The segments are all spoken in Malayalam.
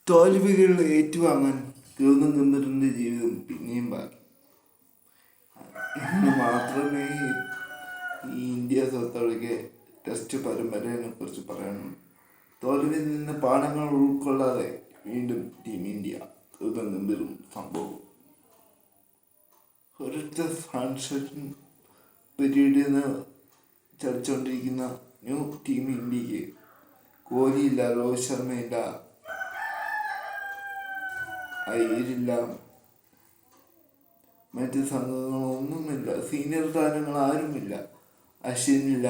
തോൽവികൾ ഏറ്റുവാങ്ങാൻ ഗൗതം ഗംഭീറിൻ്റെ ജീവിതം പിന്നെയും ബാക്കി. ഇന്ന് മാത്രമേ ഈ ഇന്ത്യ സൗത്ത് ടെസ്റ്റ് പരമ്പരയെ കുറിച്ച് പറയാനുള്ളൂ. തോൽവിയിൽ നിന്ന് പാഠങ്ങൾ ഉൾക്കൊള്ളാതെ വീണ്ടും ടീം ഇന്ത്യ ഗൗതം ഗംഭീറും സംഭവം. ഒരൊറ്റ ട്രാൻസിഷൻ പീരീഡിൽ നിന്ന് ചലിച്ചുകൊണ്ടിരിക്കുന്ന ന്യൂ ടീം ഇന്ത്യക്ക് കോഹ്ലിയില്ല, രോഹിത് ശർമ്മയില്ല, അയ്യരില്ല, മറ്റ് സംഘങ്ങളൊന്നുമില്ല, സീനിയർ താരങ്ങൾ ആരുമില്ല, അശ്വിനില്ല,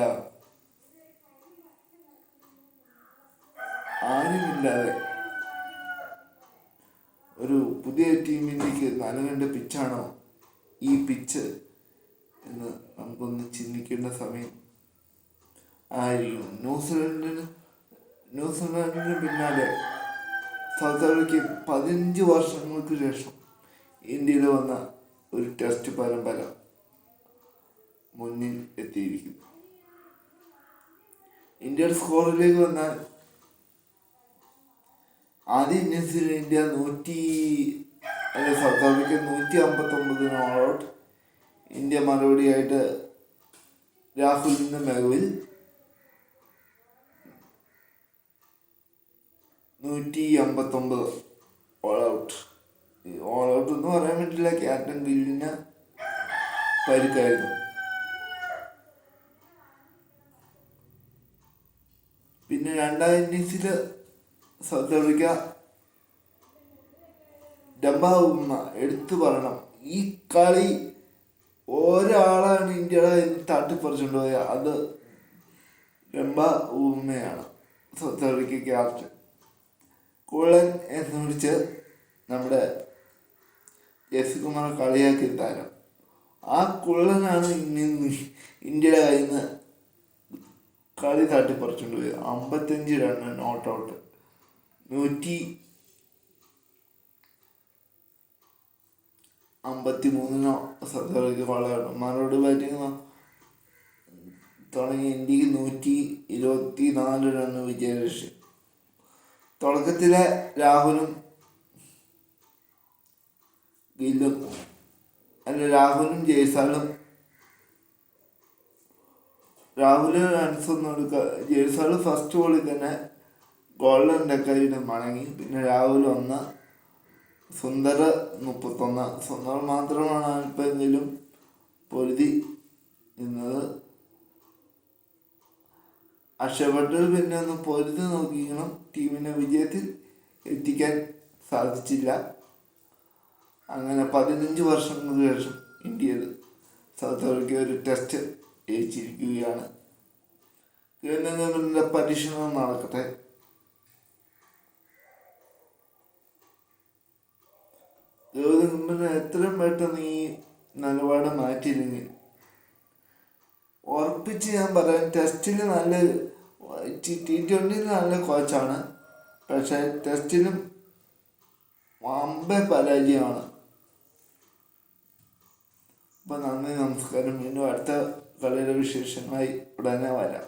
ആരുമില്ലാതെ ഒരു പുതിയ ടീം ഇന്ത്യക്ക് നൽകേണ്ട പിച്ചാണോ ഈ പിച്ച് എന്ന് നമുക്കൊന്ന് ചിന്തിക്കേണ്ട സമയം ആയിരിക്കും. ന്യൂസിലാൻഡിന് പിന്നാലെ സൗത്ത് ആഫ്രിക്ക 15 വർഷങ്ങൾക്ക് ശേഷം ഇന്ത്യയിൽ വന്ന ഒരു ടെസ്റ്റ് പരമ്പര മുന്നിൽ എത്തിയിരിക്കുന്നു. ഇന്ത്യയുടെ സ്കോറിലേക്ക് വന്നാൽ ആദ്യ ഇന്നിങ്സിൽ India South Africa 159 all out. India മറുപടിയായിട്ട് രാഹുലിന്റെ മികവിൽ 159 ഓൾ ഔട്ട്. ഓൾ ഔട്ട് എന്ന് പറയാൻ പറ്റില്ല, ക്യാപ്റ്റൻ ഗില്ലിന് പരിക്കായിരുന്നു. പിന്നെ രണ്ടാം ഇന്നിങ്സിൽ സൗത്ത് ആഫ്രിക്ക ഡംബാവുന്ന എടുത്തു പറയണം. ഈ കളി ഒരാളാണ് ഇന്ത്യയുടെ തട്ടിപ്പറിച്ചുകൊണ്ട് പോയത്, അത് ഡംബാവുമ്മയാണ്, സൗത്ത് ആഫ്രിക്ക ക്യാപ്റ്റൻ. കുള്ളൻ എന്ന് വിളിച്ച് നമ്മുടെ യശകുമാർ കളിയാക്കിയ താരം. ആ കുള്ളനാണ് ഇന്ത്യയുടെ കയ്യിൽ നിന്ന് കളി തട്ടിപ്പറിച്ചുകൊണ്ട് പോയത്. 55 run not out. 153 South Africa വളരെ മറുപടി ബാറ്റിംഗ് തുടങ്ങി ഇന്ത്യക്ക് 124 റൺ വിജയലക്ഷ്യം. തുടക്കത്തിലെ രാഹുലും ജയ്സാളും രാഹുല് റൺസ് ഒന്നും എടുക്കുക. ജയ്സാള് ഫസ്റ്റ് ബോളിൽ തന്നെ ഗോൾഡൻ ഡെക്കായിട്ട് മടങ്ങി. പിന്നെ രാഹുൽ 1, സുന്ദർ 31. സുന്ദർ മാത്രമാണ് അല്പമെങ്കിലും പൊരുതി നിന്നത്. അക്ഷയ് പട്ടേൽ പിന്നെ ഒന്ന് പൊരുതി നോക്കിക്കണം, ടീമിനെ വിജയത്തിൽ എത്തിക്കാൻ സാധിച്ചില്ല. അങ്ങനെ 15 വർഷങ്ങൾക്ക് ശേഷം ഇന്ത്യയിൽ സൗത്ത് ആഫ്രിക്ക ഒരു ടെസ്റ്റ് ജയിച്ചിരിക്കുകയാണ്. ഗവൺമെന്റിന്റെ പരീക്ഷണം നടക്കട്ടെ. ഗവൺമെന്റിന് എത്രയും പെട്ടെന്ന് ഈ നിലപാട് മാറ്റിയില്ലെങ്കിൽ ഉറപ്പിച്ച് ഞാൻ പറയാം, ടെസ്റ്റിൽ നല്ല T20 നല്ല കോച്ചാണ്, പക്ഷെ ടെസ്റ്റിലും വമ്പൻ പരാജയമാണ്. അപ്പം നന്ദി, നമസ്കാരം. വീണ്ടും അടുത്ത കളിയുടെ വിശേഷമായി ഉടനെ വരാം.